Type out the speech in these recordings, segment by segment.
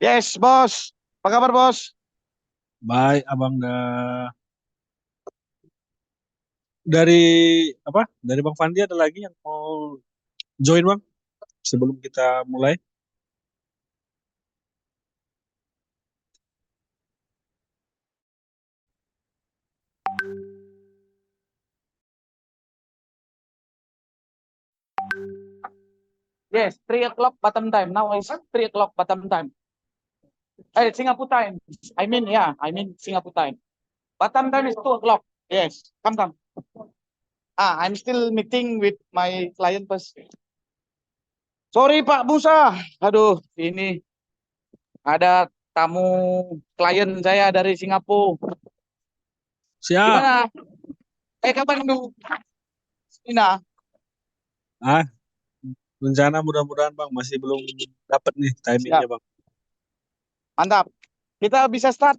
Yes, bos. Apa kabar, bos? Baik, Abang dari apa? Dari Bang Fandi ada lagi yang mau join, Bang, sebelum kita mulai. Yes, 3 o'clock Batam time. Now is 3 o'clock Batam time. Singapore time. I mean Singapore time. Batam time is 2 o'clock. Yes, come. I'm still meeting with my client first. Sorry Pak Musa. Aduh, ini ada tamu klien saya dari Singapura. Siap. Gimana? Kapan dulu? Ina, Ah, rencana mudah-mudahan Bang masih belum dapat nih timingnya, siap. Bang. Mantap. Kita bisa start.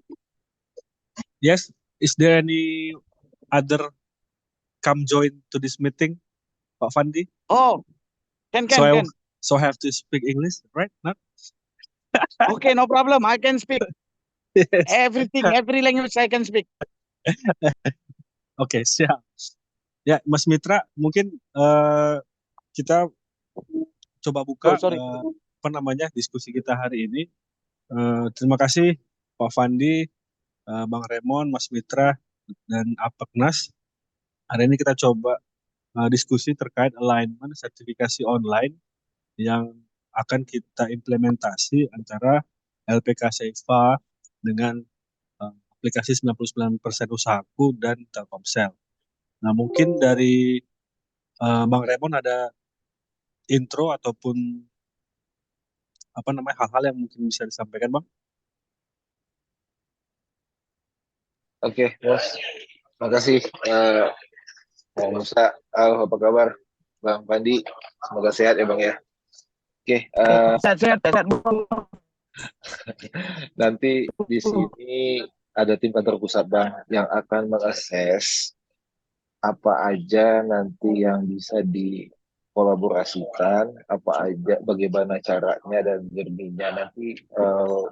Yes, is there any other come join to this meeting, Pak Fandi? Oh, can, So can, I can. so I have to speak English, right? Not? Okay, no problem. I can speak Yes. everything, every language I can speak. Oke, siap. Ya, Mas Mitra, mungkin kita coba buka Oh, sorry. apa namanya diskusi kita hari ini. Terima kasih Pak Fandi, Bang Remon, Mas Mitra, dan Apeknas. Hari ini kita coba diskusi terkait alignment sertifikasi online yang akan kita implementasi antara LPK Seva dengan aplikasi 99% Usahaku dan Telkomsel. Nah, mungkin dari Bang Remon ada intro ataupun apa namanya hal-hal yang mungkin bisa disampaikan, Bang? Oke, Bos. Makasih, Bang Musa. Apa kabar, Bang Pandi? Semoga sehat ya, Bang ya. Oke, Sehat, sehat. nanti di sini ada tim kantor pusat, Bang, yang akan mengakses apa aja nanti yang bisa dikolaborasikan, apa aja, bagaimana caranya dan jerninya. Nanti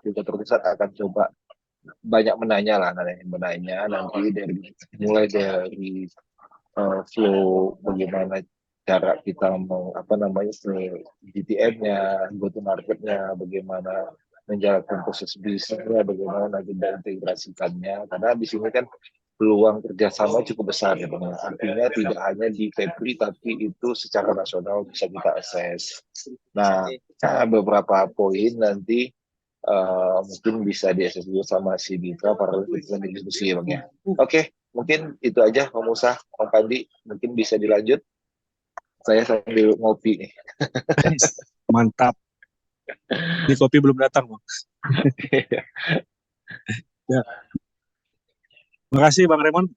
tim kantor pusat akan coba banyak menanya lah, menanya nanti mulai dari flow bagaimana cara kita mau apa namanya GTM-nya, go to market-nya, bagaimana menjalankan proses bisnisnya, bagaimana kita integrasikannya. Karena di sini kan peluang kerjasama cukup besar ya Bang. Artinya tidak hanya di Kepri tapi itu secara nasional bisa kita akses. Nah, beberapa poin nanti mungkin bisa diakses juga sama si Bitra para kita diskusi ya Bang ya. Oke, mungkin itu aja Pak Musa, Pak Pandi, mungkin bisa dilanjut. Saya sambil ngopi nih. Mantap. Ini kopi belum datang, Bang. Ya, makasih Bang Remon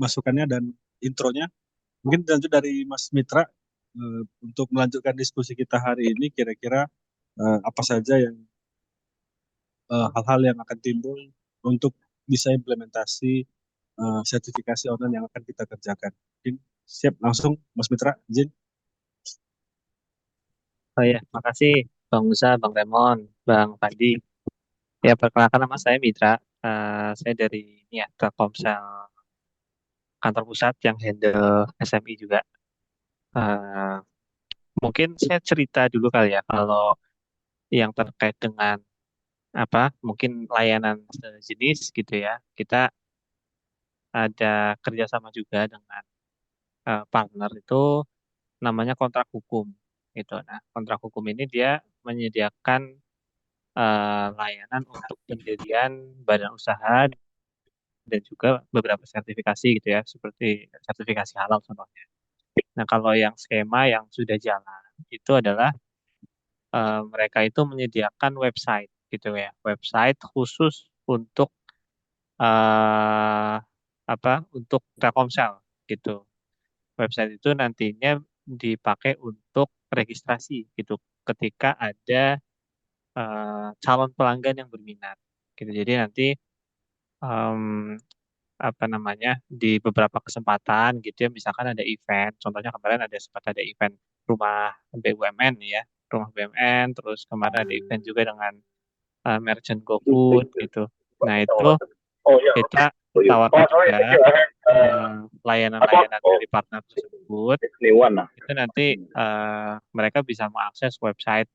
masukannya dan intronya. Mungkin lanjut dari Mas Mitra untuk melanjutkan diskusi kita hari ini kira-kira apa saja yang hal-hal yang akan timbul untuk bisa implementasi sertifikasi online yang akan kita kerjakan. Mungkin siap langsung Mas Mitra, izin. Oh ya, makasih Bang Musa, Bang Remon, Bang Padi. Ya, perkenalkan nama saya Mitra. Saya dari ini ya, Telkomsel kantor pusat yang handle SMI juga. Eh, Mungkin saya cerita dulu kali ya kalau yang terkait dengan apa, mungkin layanan sejenis gitu ya. Kita ada kerjasama juga dengan partner itu namanya kontrak hukum gitu. Nah, kontrak hukum ini dia menyediakan layanan untuk pendirian badan usaha dan juga beberapa sertifikasi gitu ya, seperti sertifikasi halal contohnya. Nah, kalau yang skema yang sudah jalan itu adalah mereka itu menyediakan website gitu ya, website khusus untuk eh, apa? Untuk Telkomsel gitu. Website itu nantinya dipakai untuk registrasi gitu ketika ada calon pelanggan yang berminat gitu. Jadi nanti em, apa namanya di beberapa kesempatan gitu ya misalkan ada event contohnya kemarin ada sempat ada event rumah BUMN ya Rumah BUMN, terus kemarin ada event juga dengan Merchant GoFood gitu. Nah itu kita tawarkan juga layanan-layanan dari partner tersebut. Itu nanti mereka bisa mengakses website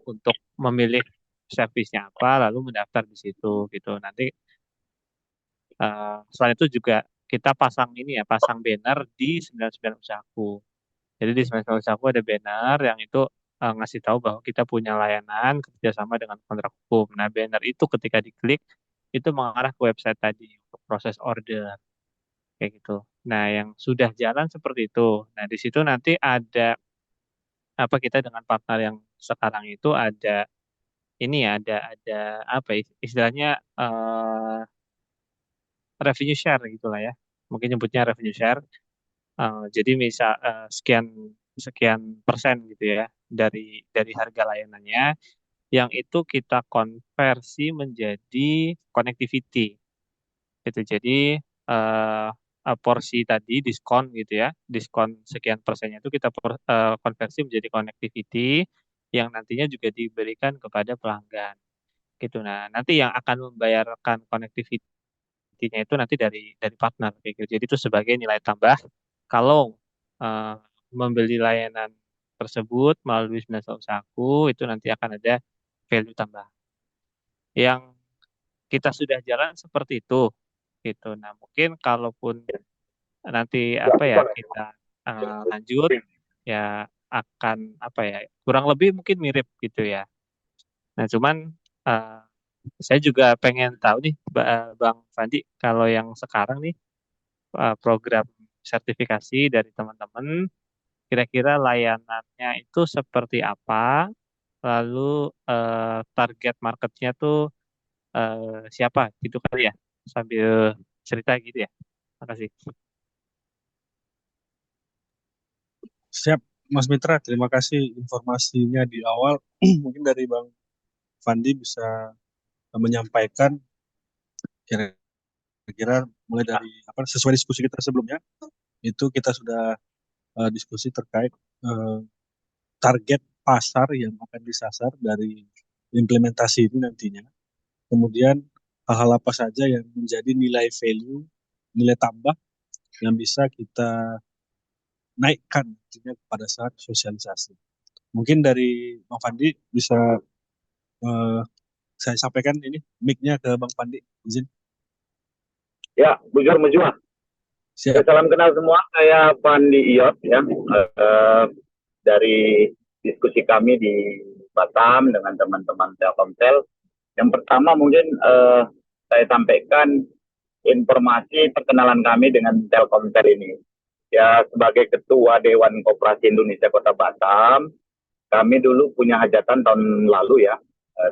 untuk memilih servisnya apa, lalu mendaftar di situ gitu. Nanti selain itu juga kita pasang pasang banner di 99 Usahaku. Jadi di 99 Usahaku ada banner yang itu ngasih tahu bahwa kita punya layanan kerjasama dengan kontrak hukum. Nah, banner itu ketika diklik itu mengarah ke website tadi untuk proses order kayak gitu. Nah, yang sudah jalan seperti itu. Nah, di situ nanti ada kita dengan partner yang sekarang itu ada ada apa istilahnya revenue share gitulah ya. Mungkin nyebutnya revenue share. Jadi misal sekian persen gitu ya dari harga layanannya yang itu kita konversi menjadi connectivity gitu. Jadi porsi tadi diskon gitu ya, diskon sekian persennya itu kita konversi menjadi connectivity yang nantinya juga diberikan kepada pelanggan gitu. Nah, nanti yang akan membayarkan connectivity-nya itu nanti dari partner kayak gitu. Jadi itu sebagai nilai tambah kalau membeli layanan tersebut melalui 99 Usahaku itu nanti akan ada value tambah. Yang kita sudah jalan seperti itu gitu. Nah, mungkin kalaupun nanti kita lanjut ya akan kurang lebih mungkin mirip gitu ya. Nah, cuman saya juga pengen tahu nih Bang Fandi kalau yang sekarang nih program sertifikasi dari teman-teman kira-kira layanannya itu seperti apa, lalu target marketnya tuh siapa gitu kali ya, sambil cerita gitu ya. Makasih. Siap, Mas Mitra. Terima kasih informasinya di awal. Mungkin dari Bang Fandi bisa menyampaikan kira-kira mulai dari sesuai diskusi kita sebelumnya, itu kita sudah diskusi terkait target pasar yang akan disasar dari implementasi ini nantinya. Kemudian hal-hal apa saja yang menjadi nilai value, nilai tambah yang bisa kita naikkan nantinya pada saat sosialisasi. Mungkin dari Bang Fandi bisa saya sampaikan ini mic-nya ke Bang Fandi, izin. Ya, bujur menjual. Siap. Salam kenal semua, saya Fandi Iyot ya. Dari diskusi kami di Batam dengan teman-teman Telkomsel. Yang pertama mungkin saya sampaikan informasi perkenalan kami dengan Telkomsel ini. Ya, sebagai Ketua Dewan Koperasi Indonesia Kota Batam, kami dulu punya hajatan tahun lalu ya,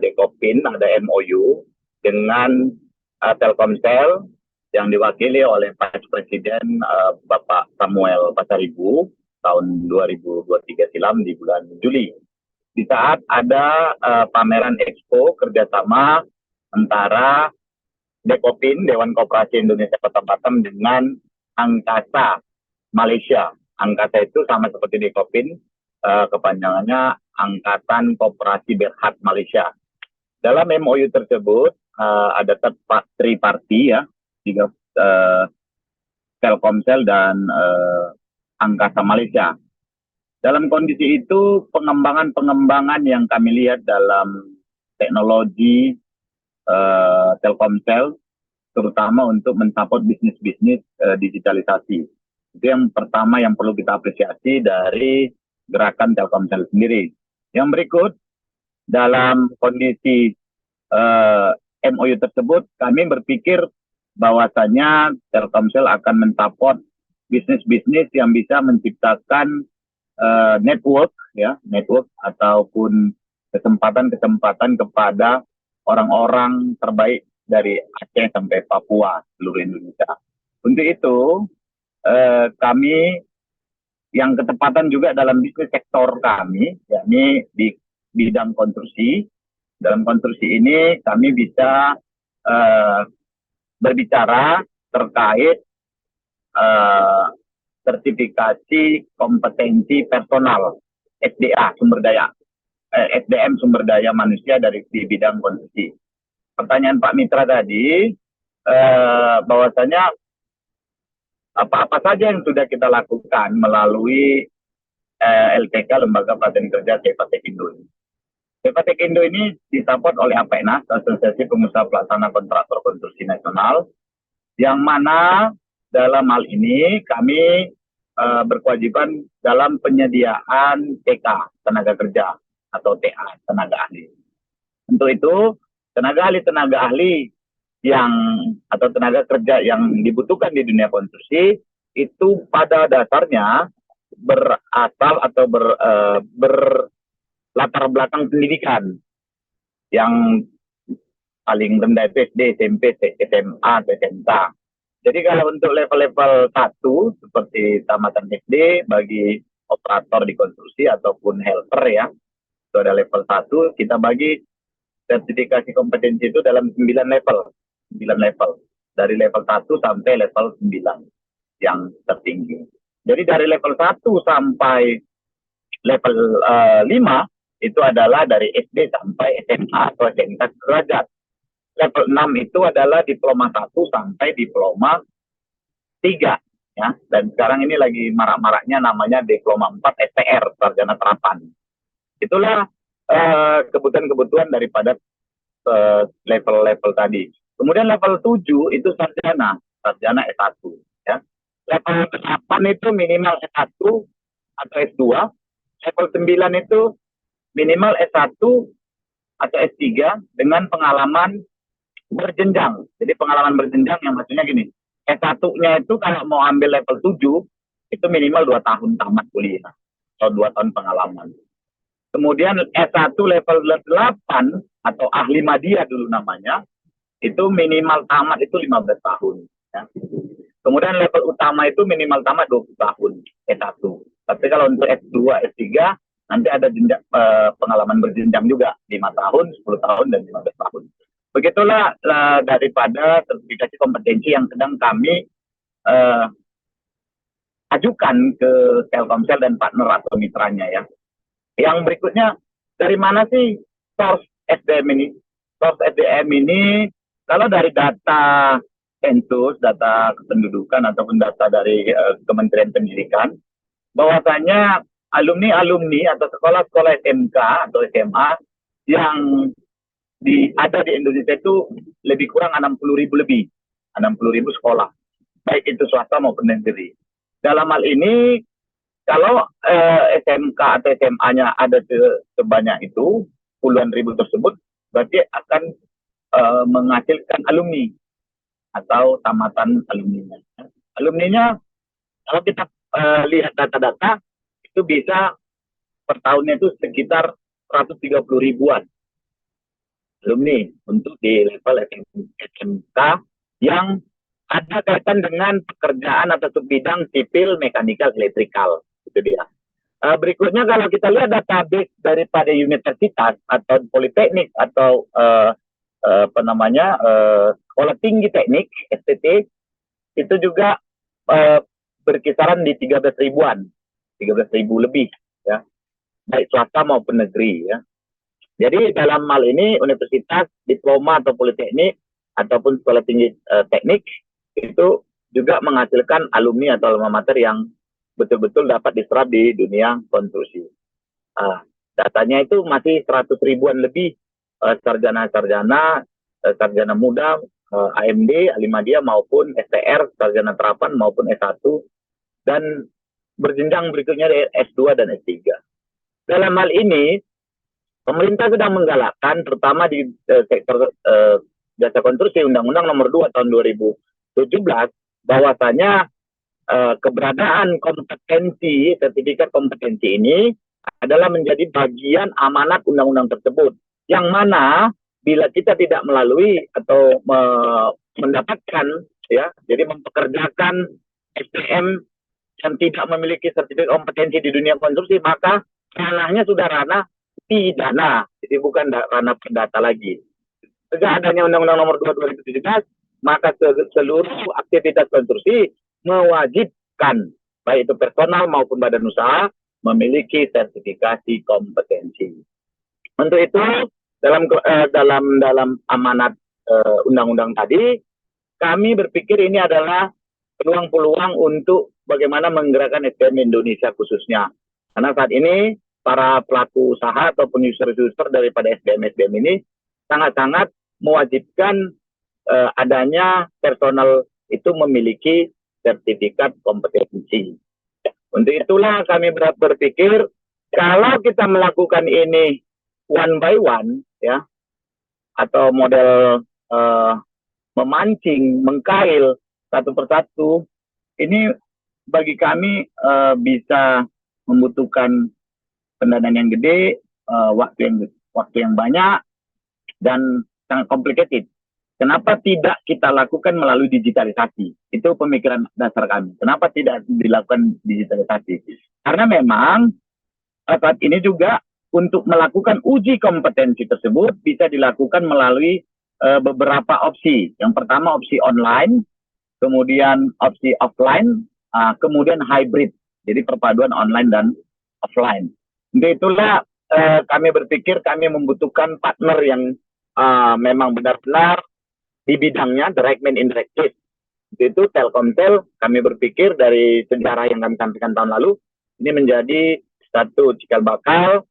Dekopin, ada MOU dengan Telkomsel yang diwakili oleh Pak Presiden Bapak Samuel Pasaribu tahun 2023 silam di bulan Juli. Di saat ada pameran Expo kerjasama antara Dekopin, Dewan Koperasi Indonesia Kota Batam dengan Angkasa Malaysia. Angkasa itu sama seperti Dekopin, kepanjangannya Angkatan Koperasi Berhad Malaysia. Dalam MOU tersebut ada triparti ya, tiga Telkomsel dan Angkasa Malaysia. Dalam kondisi itu pengembangan yang kami lihat dalam teknologi Telkomsel, terutama untuk mensupport bisnis-bisnis digitalisasi. Itu yang pertama yang perlu kita apresiasi dari gerakan Telkomsel sendiri. Yang berikut, dalam kondisi MOU tersebut, kami berpikir bahwasanya Telkomsel akan mensupport bisnis-bisnis yang bisa menciptakan network ataupun kesempatan-kesempatan kepada orang-orang terbaik dari Aceh sampai Papua, seluruh Indonesia. Untuk itu, kami yang ketepatan juga dalam bisnis sektor kami, yakni di bidang konstruksi. Dalam konstruksi ini kami bisa berbicara terkait sertifikasi kompetensi personal, SDA, sumber daya. SDM sumber daya manusia di bidang konstruksi. Pertanyaan Pak Mitra tadi, bahwasanya apa saja yang sudah kita lakukan melalui LPK, Lembaga Pelatihan Kerja Tekindo ini. Tekindo ini disupport oleh APENAS, Asosiasi Pengusaha Pelaksana Kontraktor Konstruksi Nasional, yang mana dalam hal ini kami berkewajiban dalam penyediaan TK, tenaga kerja, atau TA, tenaga ahli. Untuk itu, tenaga ahli atau tenaga kerja yang dibutuhkan di dunia konstruksi itu pada dasarnya berasal atau berlatar belakang pendidikan yang paling rendah itu SD, SMP, SMA, SMK. Jadi kalau untuk level-level 1 seperti tamatan SD bagi operator di konstruksi ataupun helper ya, itu ada level 1, kita bagi sertifikasi kompetensi itu dalam 9 level. Dari level 1 sampai level 9 yang tertinggi. Jadi dari level 1 sampai level 5 itu adalah dari SD sampai SMA atau SMK sederajat. Level 6 itu adalah diploma 1 sampai diploma 3 ya. Dan sekarang ini lagi marak-maraknya namanya diploma 4 STR, sarjana terapan. Itulah kebutuhan-kebutuhan daripada level-level tadi. Kemudian level 7 itu sarjana S1 ya. Level 8 itu minimal S1 atau S2. Level 9 itu minimal S1 atau S3 dengan pengalaman berjenjang. Jadi pengalaman berjenjang yang maksudnya gini, S1-nya itu kalau mau ambil level 7, itu minimal 2 tahun tamat kuliah, atau 2 tahun pengalaman. Kemudian S1 level 8, atau ahli madya dulu namanya, itu minimal tamat itu 15 tahun. Ya. Kemudian level utama itu minimal tamat 20 tahun, S1. Tapi kalau untuk S2, S3, nanti ada jenjang, pengalaman berjenjang juga, 5 tahun, 10 tahun, dan 15 tahun. Begitulah daripada sertifikasi kompetensi yang sedang kami ajukan ke Telkomsel dan partner atau mitranya ya. Yang berikutnya, dari mana sih source SDM ini? Source SDM ini, kalau dari data sensus, data kependudukan ataupun data dari Kementerian Pendidikan, bahwasanya alumni atau sekolah-sekolah SMK atau SMA yang ada di Indonesia itu lebih kurang 60.000 lebih, 60.000 sekolah, baik itu swasta maupun negeri. Dalam hal ini, kalau SMK atau SMA-nya ada sebanyak itu, puluhan ribu tersebut, berarti akan menghasilkan alumni atau tamatan alumninya. Alumninya, kalau kita lihat data-data, itu bisa per tahunnya itu sekitar 130 ribuan alumni untuk di level SMK yang ada kaitan dengan pekerjaan atau bidang sipil, mekanikal, elektrikal. Itu dia. Berikutnya kalau kita lihat database daripada universitas atau politeknik atau sekolah tinggi teknik STT, itu juga berkisaran di 13 ribuan, 13 ribu lebih ya, baik swasta maupun negeri ya. Jadi dalam hal ini universitas, diploma atau politeknik ataupun sekolah tinggi teknik itu juga menghasilkan alumni atau alma mater yang betul-betul dapat diserap di dunia konstruksi. Datanya itu masih 100 ribuan lebih sarjana-sarjana, sarjana muda, AMD, ahli madya maupun STR, sarjana terapan maupun S1, dan berjenjang berikutnya S2 dan S3. Dalam hal ini, pemerintah sedang menggalakkan, terutama di sektor jasa konstruksi, Undang-Undang Nomor 2 Tahun 2017, bahwasanya keberadaan kompetensi, sertifikat kompetensi ini adalah menjadi bagian amanat undang-undang tersebut. Yang mana bila kita tidak melalui atau mendapatkan, ya, jadi mempekerjakan SDM yang tidak memiliki sertifikat kompetensi di dunia konstruksi, maka ranahnya sudah ranah pidana, jadi bukan ranah perdata lagi. Sejak adanya Undang-Undang Nomor 2 2017, maka seluruh aktivitas konstruksi mewajibkan, baik itu personal maupun badan usaha, memiliki sertifikasi kompetensi. Untuk itu dalam amanat undang-undang tadi, kami berpikir ini adalah peluang-peluang untuk bagaimana menggerakkan SDM Indonesia khususnya. Karena saat ini para pelaku usaha ataupun user-user daripada SDM ini sangat-sangat mewajibkan adanya personal itu memiliki sertifikat kompetensi. Untuk itulah kami berpikir kalau kita melakukan ini one by one, ya, atau model memancing, mengkail satu persatu, ini bagi kami bisa membutuhkan pendanaan yang gede, waktu yang banyak, dan sangat complicated. Kenapa tidak kita lakukan melalui digitalisasi? Itu pemikiran dasar kami. Kenapa tidak dilakukan digitalisasi? Karena memang saat ini juga untuk melakukan uji kompetensi tersebut bisa dilakukan melalui beberapa opsi. Yang pertama opsi online, kemudian opsi offline, kemudian hybrid. Jadi perpaduan online dan offline. Untuk itulah kami berpikir kami membutuhkan partner yang memang benar-benar di bidangnya direct main indirect case. Itu Telkomsel, kami berpikir dari sejarah yang kami sampaikan tahun lalu, ini menjadi satu cikal bakal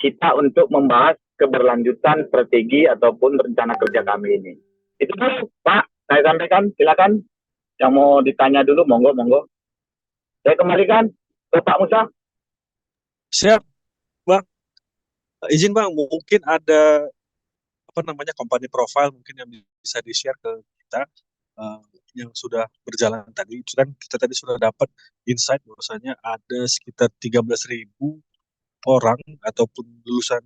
kita untuk membahas keberlanjutan strategi ataupun rencana kerja kami ini. Itu dulu, Pak, saya sampaikan, silakan. Yang mau ditanya dulu, monggo. Saya kembalikan ke Pak Musa. Siap, Bang. Izin Bang, mungkin ada company profile mungkin yang bisa di-share ke kita yang sudah berjalan tadi. Itu kan kita tadi sudah dapat insight bahwasanya ada sekitar 13.000 orang ataupun lulusan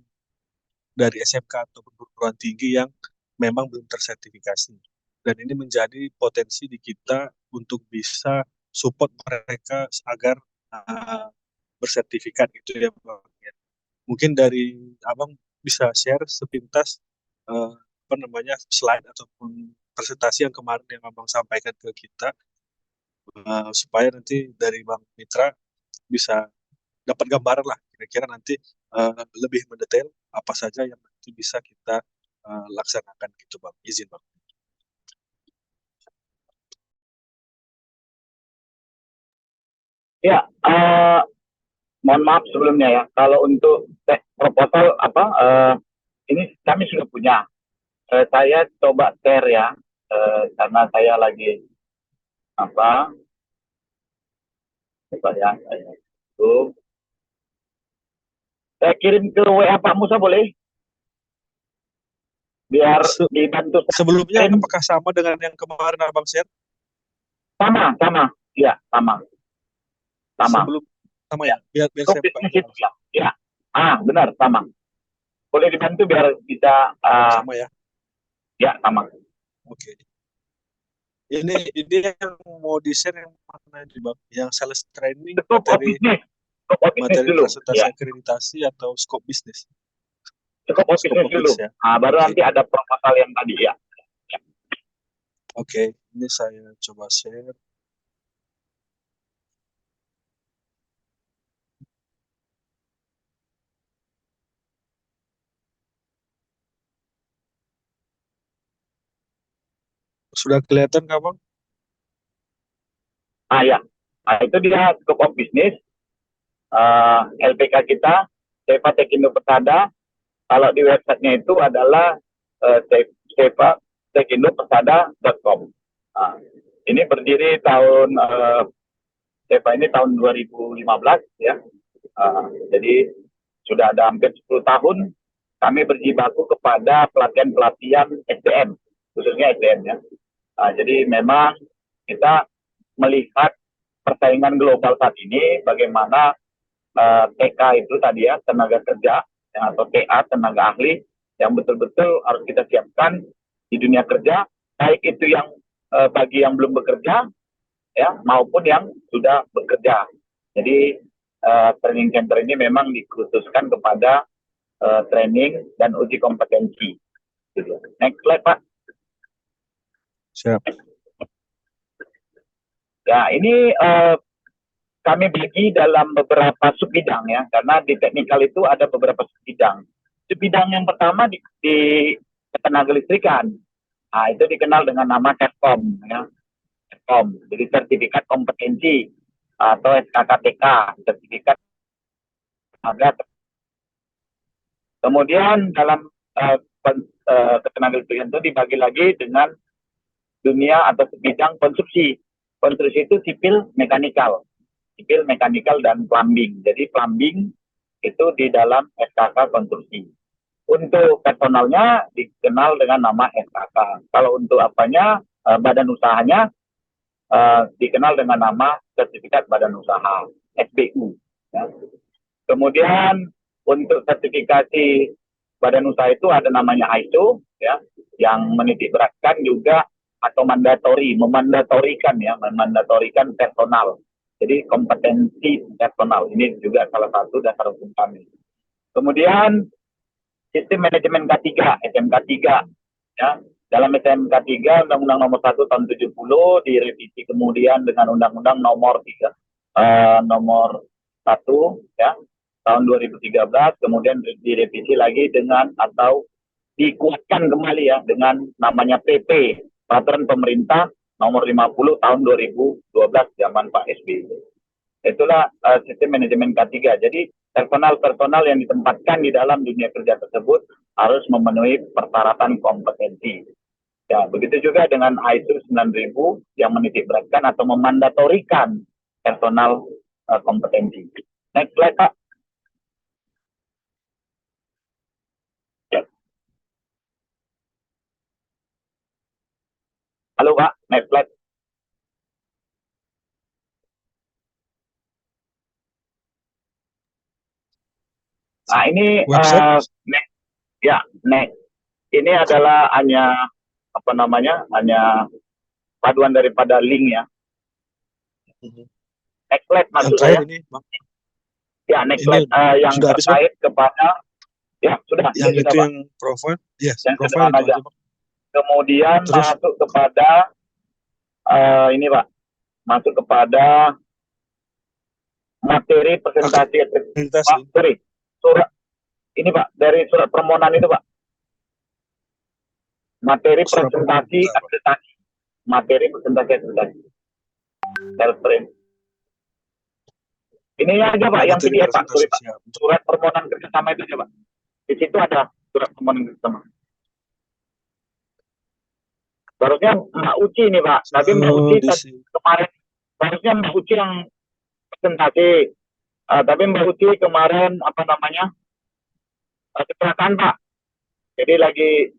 dari SMK ataupun perguruan tinggi yang memang belum tersertifikasi. Dan ini menjadi potensi di kita untuk bisa support mereka agar bersertifikat gitu ya Bang. Mungkin dari Abang bisa share sepintas slide ataupun presentasi yang kemarin yang Abang sampaikan ke kita supaya nanti dari Bang Mitra bisa dapat gambaran lah kira-kira nanti lebih mendetail apa saja yang nanti bisa kita laksanakan gitu Bang. Izin Bang. Ya, mohon maaf sebelumnya ya. Kalau untuk proposal ini kami sudah punya. Saya coba share ya, karena saya lagi coba ya, saya kirim ke WA Pak Musa boleh? Biar dibantu. Sebelumnya apakah sama dengan yang kemarin Abang share? Sama, ya, sama. Sebelum sama ya, biar saya buka. Ya, benar, sama. Boleh dibantu biar bisa sama ya. Ya, sama. Oke. Ini yang mau di-share yang mana nih Bang? Yang sales training, materi presentasi akreditasi atau scope bisnis? Scope bisnis dulu. Ya. Baru nanti ada proposal yang tadi ya. Oke, ini saya coba share. Sudah kelihatan nggak Bang? Ya. Itu dia scope of business. LPK kita, Seva Tekindo Persada. Kalau di websitenya itu adalah sevatekindopesada.com. Ini berdiri tahun Seva ini tahun 2015 ya. Jadi sudah ada hampir 10 tahun kami berjibaku kepada pelatihan SDM, khususnya SDM ya. Jadi memang kita melihat persaingan global saat ini, bagaimana TK itu tadi ya, tenaga kerja, atau TA, tenaga ahli, yang betul-betul harus kita siapkan di dunia kerja, baik itu yang bagi yang belum bekerja, ya, maupun yang sudah bekerja. Jadi training center ini memang dikhususkan kepada training dan uji kompetensi. Next slide Pak. Siap. Ya, ini kami bagi dalam beberapa subbidang ya, karena di teknikal itu ada beberapa subbidang. Di bidang yang pertama di ketenaga listrikan. Nah, itu dikenal dengan nama SETCOM, ya. SETCOM. Jadi sertifikat kompetensi atau SKKTK, sertifikat tenaga. Kemudian dalam ketenaga listrikan itu dibagi lagi dengan dunia atau bidang konstruksi. Konstruksi itu sipil mekanikal dan plumbing. Jadi plumbing itu di dalam SKK konstruksi. Untuk personalnya dikenal dengan nama SKK. Kalau untuk apanya, badan usahanya dikenal dengan nama sertifikat badan usaha, SBU. Ya. Kemudian untuk sertifikasi badan usaha itu ada namanya ISO, ya, yang menitik beratkan juga atau memandatorikan personal. Jadi kompetensi personal ini juga salah satu dasar hukum kami. Kemudian sistem manajemen K3, SMK 3, ya. Dalam SMK 3 Undang-Undang Nomor 1 Tahun 70 direvisi kemudian dengan Undang-Undang Nomor 1 ya tahun 2013, kemudian direvisi lagi dengan atau dikuatkan kembali ya dengan namanya PP, Peraturan Pemerintah Nomor 50 Tahun 2012 zaman Pak SBY. Itulah sistem manajemen K3. Jadi personal yang ditempatkan di dalam dunia kerja tersebut harus memenuhi persyaratan kompetensi. Ya, begitu juga dengan ISO 9000 yang menitikberatkan atau memandatorikan personal kompetensi. Next slide, Pak. Ya. Halo, Pak. Next slide. Nah, ini ini adalah hanya hanya paduan daripada link ya. Next slide maksud saya. Ini, Bang. Ya, next slide yang terkait kepada ya sudah. Yang itu Pak. yang profile, yes, yang profile itu aja, Pak. Kemudian Terus, masuk kepada ini Pak, masuk kepada materi presentasi. Pak, sorry, surat ini Pak, dari surat permohonan itu Pak. Materi presentasi akreditasi. Materi presentasi akreditasi. Ini aja Pak, yang PDF Pak, sorry Pak. Surat permohonan kerjasama itu aja Pak. Di situ ada surat permohonan kerjasama. Harusnya Mbak Uci nih Pak, tapi Mbak Uci kemarin, harusnya Mbak Uci yang presentasi, tapi Mbak Uci kemarin kecelakaan Pak, jadi lagi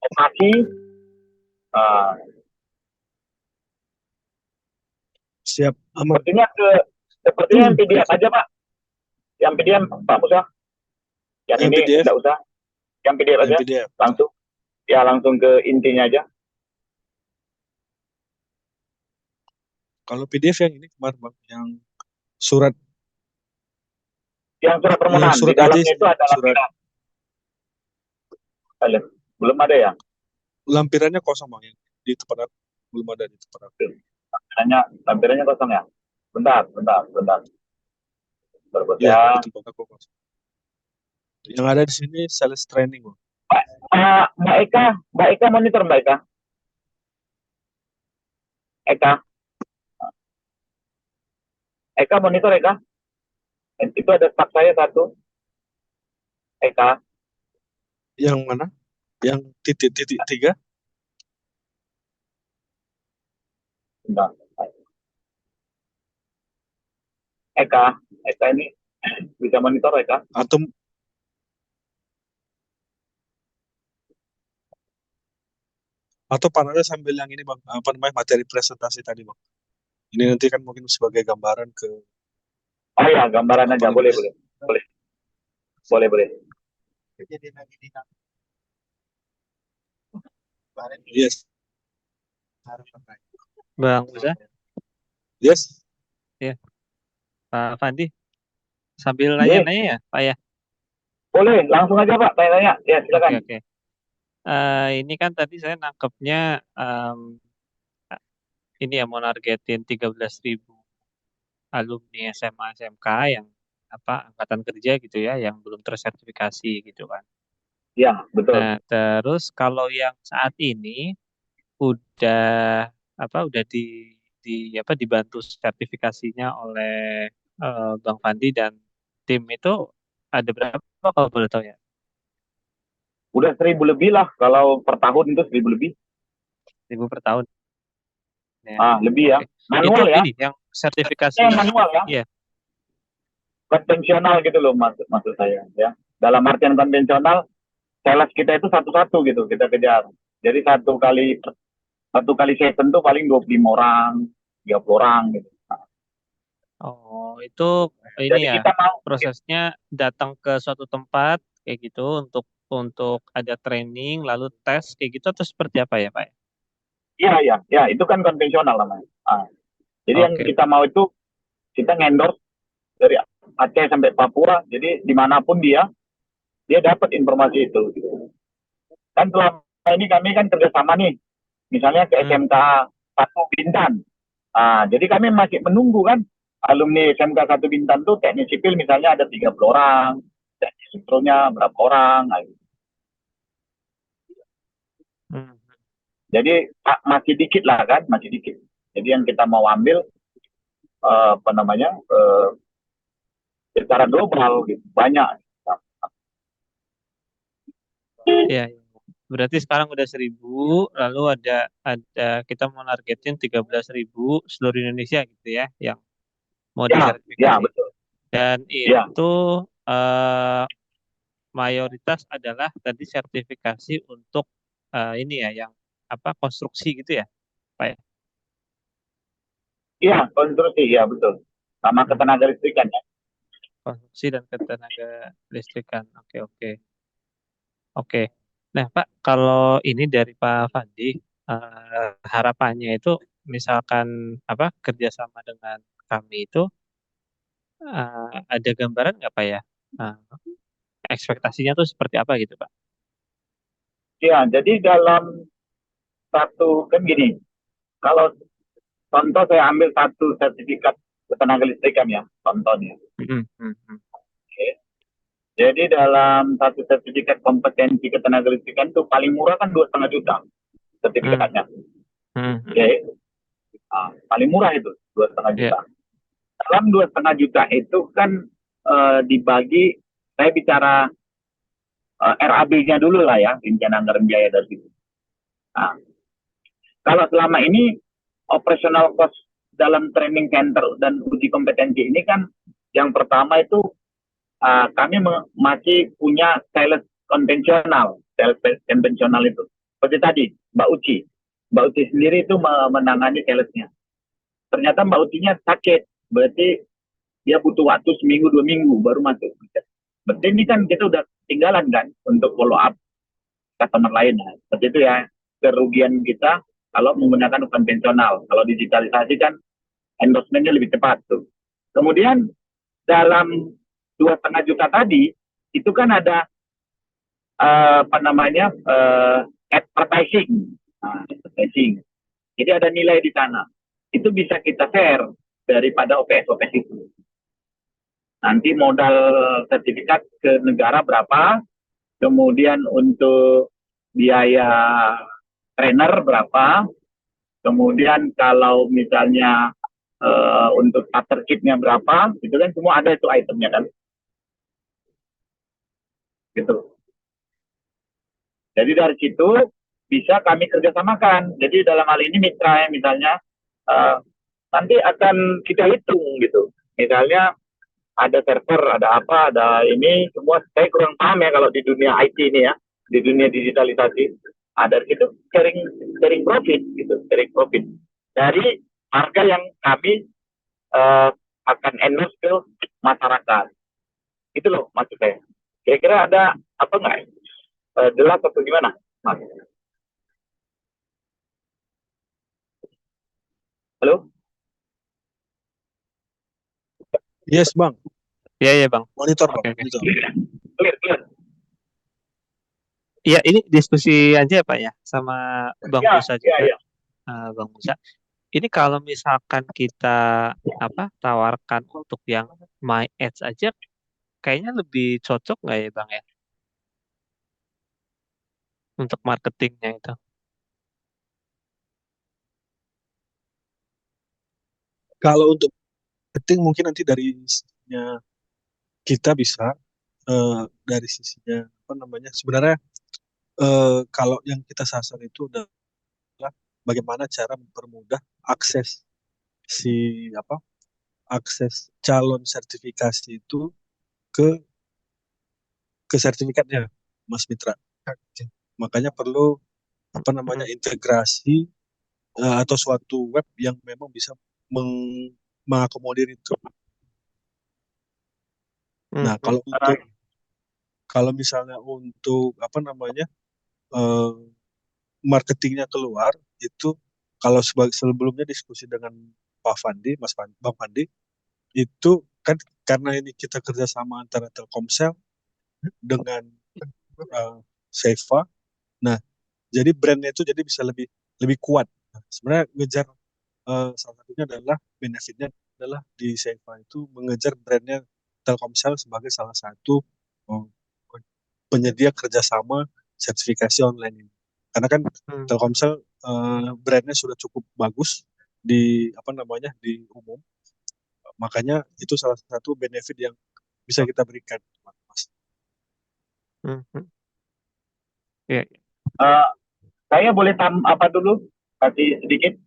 operasi. Siap, aman. Sepertinya yang PDF aja Pak, yang PDF Pak Musa, yang ini tidak usah, yang PDF aja, langsung ke intinya aja. Kalau PDF yang ini kemarin Bang, yang surat permohonan di dalamnya itu ada lampiran. Belum ada ya? Lampirannya kosong Bang, yang di tempat aku belum ada di tempat aku. Lampirannya kosong ya? Bentar. Ya, di tempat aku kosong. Yang ada di sini sales training Bang. Mbak Eka monitor Mbak Eka. Eka monitor Eka. Itu ada staff saya satu. Eka. Yang mana? Yang titik 3? Bentar. Eka ini bisa monitor Eka? Atau panelnya sambil yang ini Bang, materi presentasi tadi Bang. Ini nanti kan mungkin sebagai gambaran ke. Oh ya, gambaran aja boleh. Yes. Bang Musa? Yes. Ya. Pak Fandi, sambil nanya-nanya ya Pak ya? Boleh, langsung aja Pak, tanya-tanya. Ya, silakan. Oke. Ini kan tadi saya nangkepnya ini ya mau nargetin 13.000 alumni SMA SMK yang angkatan kerja gitu ya yang belum tersertifikasi gitu kan. Ya, betul. Nah, terus kalau yang saat ini udah udah dibantu sertifikasinya oleh Bang Fandi dan tim itu ada berapa kalau boleh tahu ya? Udah 1.000 lebih lah, kalau per tahun itu 1.000 lebih. 1.000 per tahun ya. Lebih ya. Oke. Itu Manual ya. ini yang sertifikasi. Yang manual ya. Iya. Konvensional gitu loh maksud saya ya. Dalam artian konvensional, sales kita itu satu-satu gitu kita kejar. Jadi satu kali session tuh paling 25 orang, 30 orang gitu. Oh, itu ini Jadi ya kita mau prosesnya datang ke suatu tempat kayak gitu untuk ada training lalu tes kayak gitu atau seperti apa ya, Pak? ya itu kan konvensional namanya. Jadi yang Oke. kita mau itu kita ngendorse dari Aceh sampai Papua. Jadi dimanapun dia dapat informasi itu. Gitu. Kan selama ini kami kan kerjasama nih, misalnya ke SMK 1 Bintan. Jadi kami masih menunggu kan alumni SMK 1 Bintan tuh teknik sipil misalnya ada 30 orang, teknik sivilnya berapa orang. Hmm. Jadi masih dikit lah kan, masih dikit. Jadi yang kita mau ambil secara global gitu, banyak. Iya, iya. Berarti sekarang udah 1.000, lalu ada kita mau nargetin 13.000 seluruh Indonesia gitu ya, yang mau Ya disertifikasi. betul. Dan Ya. itu mayoritas adalah tadi sertifikasi untuk ini ya, yang konstruksi gitu ya, Pak ya? Iya, konstruksi, ya betul. Sama ketenaga listrikan ya. Konstruksi dan ketenaga listrikan. Oke, oke. Oke. Nah, Pak, kalau ini dari Pak Fandi, harapannya itu misalkan kerjasama dengan kami itu ada gambaran nggak Pak ya? Eh, ekspektasinya tuh seperti apa gitu, Pak? Iya, jadi dalam satu, kan gini, kalau contoh saya ambil satu sertifikat ketenaga listrikan ya, contohnya. Oke. Jadi dalam satu sertifikat kompetensi ketenaga listrikan itu paling murah kan 2,5 juta sertifikatnya. Oke. Paling murah itu 2,5 juta. Dalam 2,5 juta itu kan dibagi, saya bicara RAB-nya dulu lah ya, rencana anggaran biaya dari situ. Nah, kalau selama ini operational cost dalam training center dan uji kompetensi ini kan yang pertama itu kami masih punya sales konvensional itu. Seperti tadi, Mbak Uci. Mbak Uci sendiri itu menangani salesnya. Ternyata Mbak Ucinya sakit, berarti dia butuh waktu seminggu 2 minggu baru masuk. Berarti ini kan kita udah tinggalan kan untuk follow up customer lain. Seperti itu ya, kerugian kita kalau menggunakan konvensional. Kalau digitalisasi kan endorsementnya lebih cepat tuh. Kemudian dalam 2,5 juta tadi itu kan ada advertising. Advertising. Jadi ada nilai di sana. Itu bisa kita share daripada OPS itu. Nanti modal sertifikat ke negara berapa, kemudian untuk biaya trainer berapa, kemudian kalau misalnya untuk starter kit-nya berapa, itu kan semua ada itu itemnya kan. Gitu. Jadi dari situ bisa kami kerjasamakan. Jadi dalam hal ini mitra misalnya nanti akan kita hitung gitu. Misalnya ada server, ada apa, ada ini semua. Saya kurang paham ya kalau di dunia IT ini ya, di dunia digitalisasi. Ada itu sharing profit gitu, sharing profit dari harga yang kami akan endorse ke masyarakat. Itu loh maksud saya. Kira-kira ada apa nggak? Jelas atau gimana, Mas? Halo? Yes, Bang. Iya, Bang. Monitor, Bang. Oke. Monitor. Clear. Iya, ini diskusi aja Pak ya sama Bang Musa juga. Iya. Bang Musa. ini kalau misalkan kita tawarkan untuk yang My Ads aja, kayaknya lebih cocok nggak ya Bang ya untuk marketingnya itu? Kalau untuk marketing mungkin nanti dari sisinya kita bisa dari sisinya apa namanya sebenarnya kalau yang kita sasar itu adalah bagaimana cara mempermudah akses si apa akses calon sertifikasi itu ke ke sertifikatnya, Mas Mitra. Makanya perlu apa namanya integrasi atau suatu web yang memang bisa mengakomodir itu. Nah, kalau misalnya untuk apa namanya eh, marketingnya keluar itu kalau sebelumnya diskusi dengan Pak Fandi, Bang Fandi itu kan karena ini kita kerjasama antara Telkomsel dengan Seva. Nah, jadi brandnya itu jadi bisa lebih lebih kuat. Nah, sebenarnya ngejar salah satunya adalah benefitnya adalah di Seva itu mengejar brandnya Telkomsel sebagai salah satu eh, penyedia kerjasama sertifikasi online ini. Karena kan Telkomsel brandnya sudah cukup bagus di apa namanya di umum, makanya itu salah satu benefit yang bisa kita berikan, Mas. Ya, Eh, saya boleh apa dulu? Kasih sedikit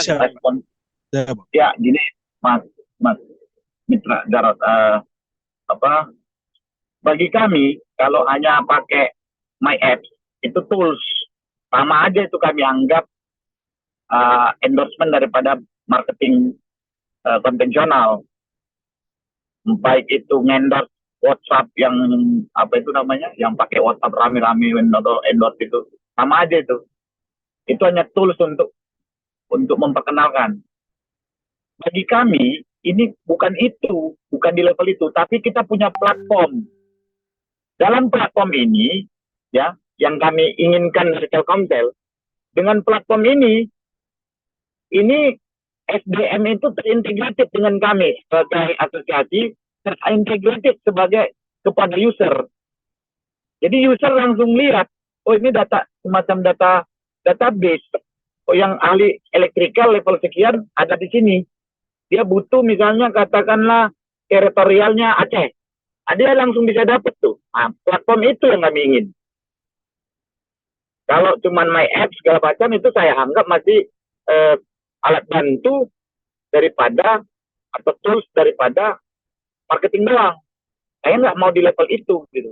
Siap. respon. Ya, Bang. Ya, gini, Mas, Mas Mitra Jarot, apa? Bagi kami, kalau hanya pakai My Apps, itu tools. Sama aja itu kami anggap endorsement daripada marketing konvensional. Baik itu ngendorse WhatsApp yang apa itu namanya, yang pakai WhatsApp rame-rame endorse itu, sama aja itu. Itu hanya tools untuk memperkenalkan. Bagi kami, ini bukan itu, bukan di level itu, tapi kita punya platform. Dalam platform ini, ya, yang kami inginkan dari Telkomsel, dengan platform ini SDM itu terintegratif dengan kami sebagai asosiasi, terintegratif sebagai kepada user. Jadi user langsung lihat, oh ini data semacam database. Oh yang ahli elektrikal level sekian ada di sini. Dia butuh misalnya katakanlah teritorialnya Aceh. Dia langsung bisa dapat tuh. Nah, platform itu yang kami ingin. Kalau cuman My App segala macam itu saya anggap masih alat bantu daripada atau tools daripada marketing doang. Saya nggak mau di level itu gitu.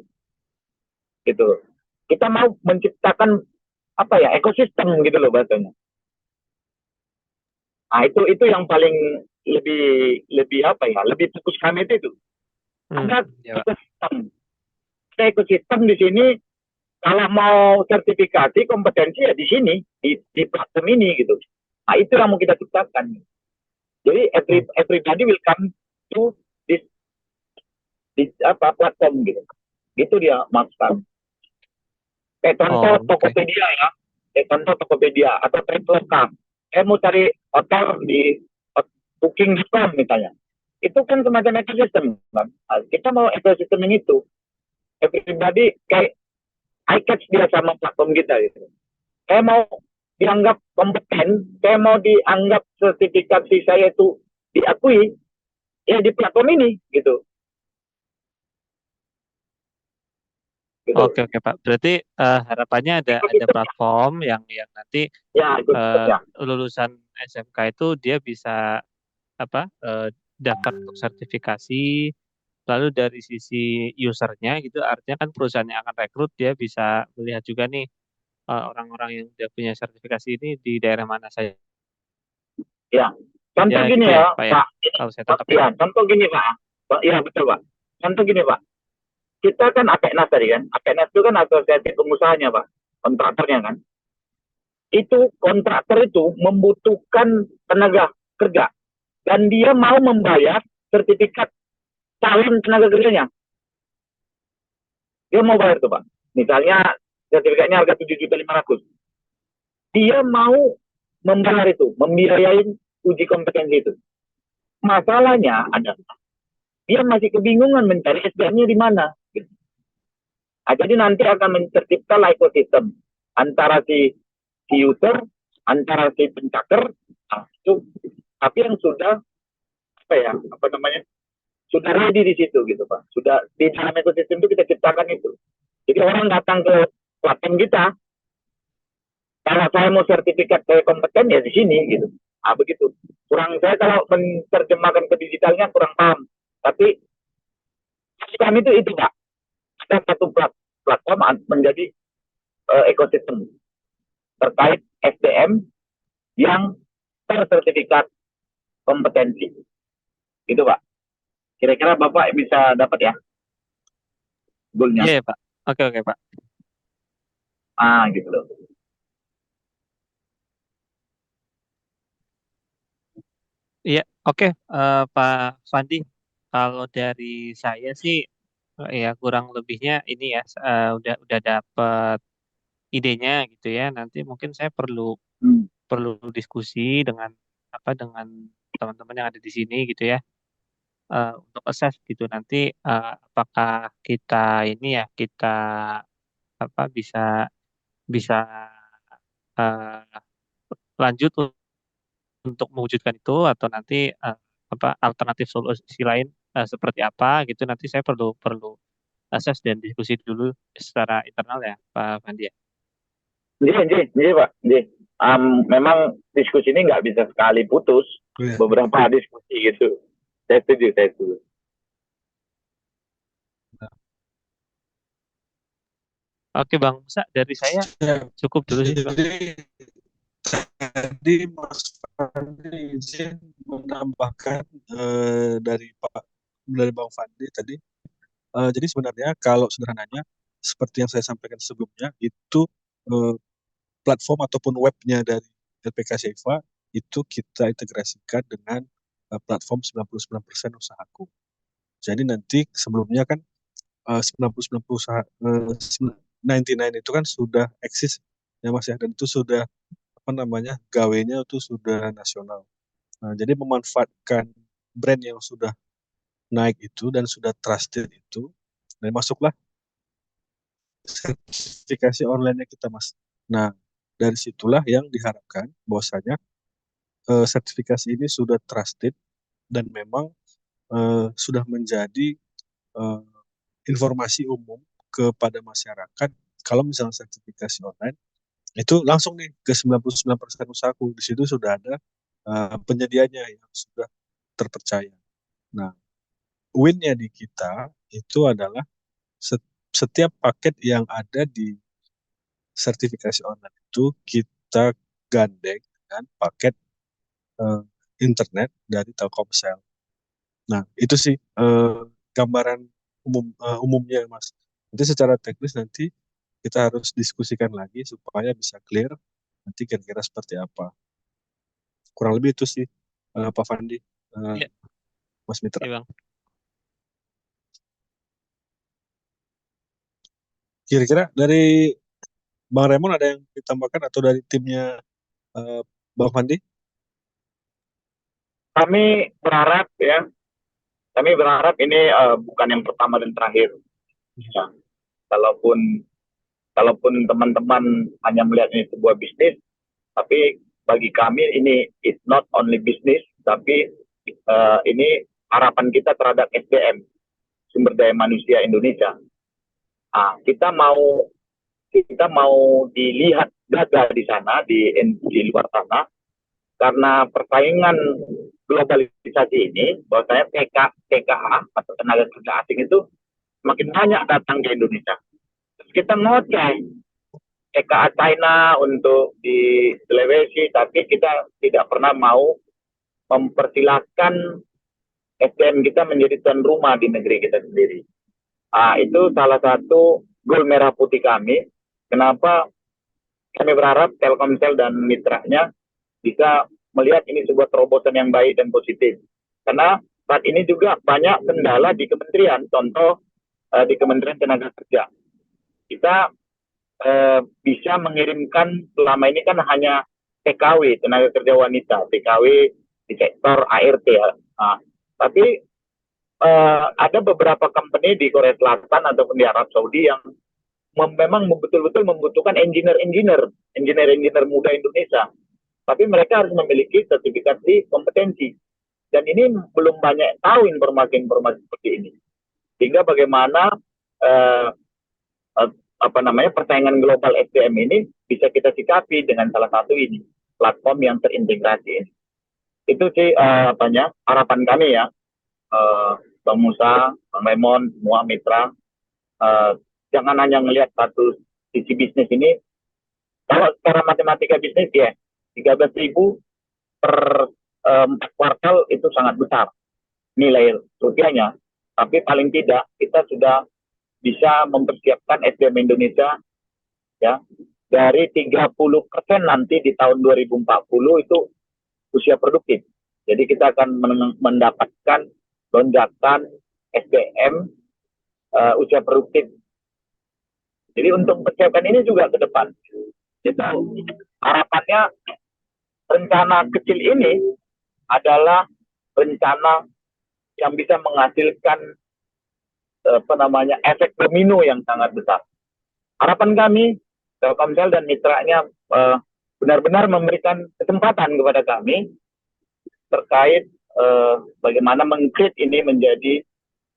Kita mau menciptakan apa ya ekosistem gitu loh bahasanya. Nah itu yang paling lebih apa ya lebih fokus kami itu. Ada ekosistem di sini. Kalau mau sertifikasi kompetensi ya di sini di platform ini gitu. Nah itu yang mau kita ciptakan. Jadi everybody will come to this platform gitu. Gitu dia maksud. Kayak contoh Tokopedia ya. Kayak contoh Tokopedia atau Traveloka. Saya mau cari hotel di booking.com misalnya. Itu kan semacam ekosistem. Nah, kita mau ekosistem ini itu. Everybody kayak I catch dia sama platform kita gitu. Saya mau dianggap kompeten, saya mau dianggap sertifikasi saya itu diakui ya di platform ini gitu. Oke Pak. Berarti harapannya ada platform yang nanti lulusan SMK itu dia bisa daftar untuk sertifikasi. Lalu dari sisi usernya gitu, artinya kan perusahaan yang akan rekrut dia bisa melihat juga nih orang-orang yang udah punya sertifikasi ini di daerah mana saja. Ya, contoh gini gitu ya, Pak. Kalau saya tangkap ya, contoh gini Pak. Ya betul Pak. Contoh gini Pak. Kita kan APENAS tadi kan. APENAS itu kan asosiasi pengusahanya Pak, kontraktornya kan. Itu kontraktor itu membutuhkan tenaga kerja dan dia mau membayar sertifikat calon tenaga kerjanya. Dia mau bayar tuh Pak. Misalnya sertifikatnya harga 7.500.000. Dia mau membayar itu, membiayai uji kompetensi itu. Masalahnya adalah dia masih kebingungan mencari SDM-nya di mana. Gitu. Nah, jadi nanti akan tercipta ekosistem antara si user, antara si pencaker, itu, tapi yang sudah sudah ready di situ gitu Pak. Sudah di dalam ekosistem itu kita ciptakan itu. Jadi orang datang ke platform kita, kalau saya mau sertifikat saya kompeten ya di sini gitu. Begitu. Saya kalau menerjemahkan ke digitalnya kurang paham. Tapi kami itu Pak. Ada satu platform menjadi ekosistem terkait SDM yang tersertifikat kompetensi. Itu Pak. Kira-kira Bapak bisa dapat ya goalnya. Iya, Pak. Oke, Pak. Gitu loh. Iya, oke, Pak Fandi. Kalau dari saya sih, ya kurang lebihnya ini ya, udah dapet idenya gitu ya. Nanti mungkin saya perlu Hmm. diskusi dengan dengan teman-teman yang ada di sini gitu ya, untuk assess gitu nanti, apakah kita ini ya kita bisa bisa eh, lanjut untuk mewujudkan itu atau nanti alternatif solusi lain seperti apa gitu, nanti saya perlu perlu assess dan diskusi dulu secara internal ya Pak Fandi ya. Jadi Pak. Memang diskusi ini nggak bisa sekali putus. Iya. Beberapa diskusi gitu. Saya setuju. Oke Bang Musa, dari saya cukup dulu sih Bang. Jadi tadi Mas Fandi izin menambahkan dari Bang Fandi tadi. Jadi sebenarnya kalau sederhananya seperti yang saya sampaikan sebelumnya itu platform ataupun webnya dari LPK Seva itu kita integrasikan dengan platform 99% usahaku. Jadi nanti sebelumnya kan 99 usaha 99 itu kan sudah eksis ya Mas ya, dan itu sudah gawenya itu sudah nasional. Nah, jadi memanfaatkan brand yang sudah naik itu dan sudah trusted itu, dan masuklah sertifikasi online-nya kita Mas. Nah, dari situlah yang diharapkan bahwasanya sertifikasi ini sudah trusted dan memang sudah menjadi informasi umum kepada masyarakat. Kalau misalnya sertifikasi online itu langsung nih ke 99% usahaku, di situ sudah ada penyedianya yang sudah terpercaya. Nah, win-nya di kita itu adalah setiap paket yang ada di sertifikasi online itu kita gandeng dengan paket internet dari Telkomsel. Nah, itu sih gambaran umumnya, Mas. Nanti secara teknis nanti kita harus diskusikan lagi supaya bisa clear nanti kira-kira seperti apa. Kurang lebih itu sih, Pak Fandi, Iya. Mas Mitra. Iya Bang. Kira-kira dari Bang Raymond ada yang ditambahkan atau dari timnya Bang Fandi? Kami berharap ini bukan yang pertama dan terakhir. Ya. Kalaupun teman-teman hanya melihat ini sebuah bisnis, tapi bagi kami ini it's not only bisnis, tapi ini harapan kita terhadap SDM, sumber daya manusia Indonesia. Kita mau dilihat gagal di sana, di luar sana, karena persaingan globalisasi ini, bahwasanya TKA atau tenaga kerja asing itu semakin banyak datang ke Indonesia. Terus kita ngoceh TKA China untuk di Sulawesi, tapi kita tidak pernah mau mempersilahkan SDM kita menjadi tuan rumah di negeri kita sendiri. Itu salah satu goal merah putih kami. Kenapa kami berharap Telkomsel dan mitranya bisa melihat ini sebuah terobosan yang baik dan positif. Karena saat ini juga banyak kendala di kementerian, contoh di Kementerian Tenaga Kerja. Kita bisa mengirimkan, selama ini kan hanya TKW, tenaga kerja wanita, TKW di sektor ART ya. Nah, tapi ada beberapa company di Korea Selatan ataupun di Arab Saudi yang memang betul-betul membutuhkan engineer muda Indonesia. Tapi mereka harus memiliki sertifikasi kompetensi. Dan ini belum banyak tahu informasi-informasi seperti ini. Sehingga bagaimana persaingan global SDM ini bisa kita sikapi dengan salah satu ini, platform yang terintegrasi ini. Itu sih harapan kami ya, Bang Musa, Bang Raymond, semua mitra. Jangan hanya melihat satu sisi bisnis ini. Kalau secara matematika bisnis ya, 13.000 per kuartal itu sangat besar nilai rupiahnya. Tapi paling tidak kita sudah bisa mempersiapkan SDM Indonesia ya dari 30% nanti di tahun 2040 itu usia produktif. Jadi kita akan mendapatkan lonjakan SDM usia produktif. Jadi untuk mempersiapkan ini juga ke depan. Kita harapannya rencana kecil ini adalah rencana yang bisa menghasilkan efek domino yang sangat besar. Harapan kami, Telkomsel dan mitranya benar-benar memberikan kesempatan kepada kami terkait bagaimana meng-create ini menjadi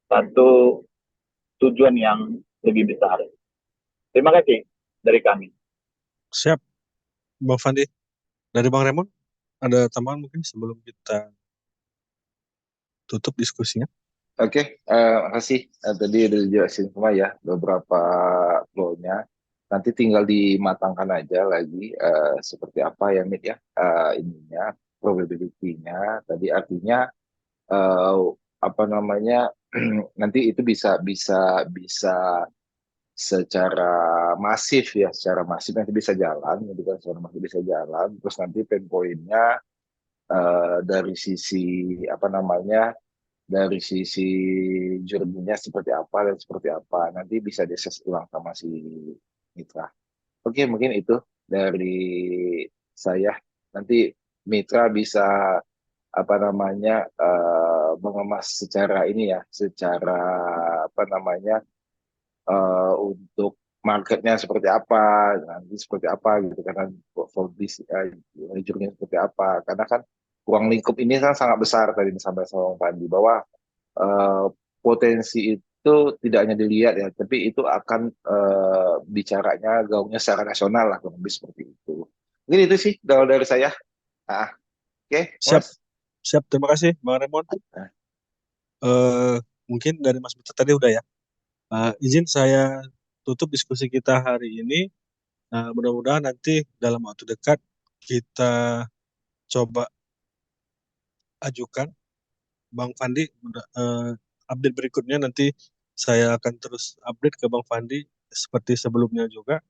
satu tujuan yang lebih besar. Terima kasih dari kami. Siap, Bang Fandi. Dari Bang Raymond, ada tambahan mungkin sebelum kita tutup diskusinya? Oke, makasih. Tadi udah dijelasin semua ya beberapa flow-nya. Nanti tinggal dimatangkan aja lagi seperti apa ya, Mit ya, ininya, probability-nya. Tadi artinya nanti itu bisa secara masif ya, secara masif nanti bisa jalan, gitu kan, secara masif bisa jalan. Terus nanti pain point-nya dari sisi dari sisi journey-nya seperti apa dan seperti apa nanti bisa dises ulang sama si Mitra. Oke, mungkin itu dari saya. Nanti Mitra bisa mengemas secara ini ya, secara untuk marketnya seperti apa, nanti seperti apa gitu, karena for this journey seperti apa, karena kan ruang lingkup ini kan sangat besar tadi sampai sama Pandi, bahwa potensi itu tidak hanya dilihat ya, tapi itu akan bicaranya gaungnya secara nasional lah, kurang lebih seperti itu. Mungkin itu sih dari saya. Oke, Siap, Mas. siap. Terima kasih, Bang Raymond. Mungkin dari Mas Mitra tadi udah ya. Izin saya tutup diskusi kita hari ini. Mudah-mudahan nanti dalam waktu dekat kita coba ajukan Bang Fandi, update berikutnya nanti saya akan terus update ke Bang Fandi seperti sebelumnya juga.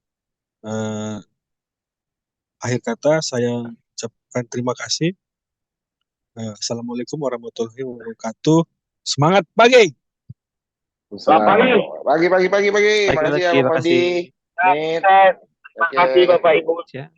Akhir kata saya ucapkan terima kasih. Assalamualaikum warahmatullahi wabarakatuh. Semangat pagi. Selamat pagi. Makasih ya Bang Fandi. Makasih. Terima kasih Bapak Ibu. Ya.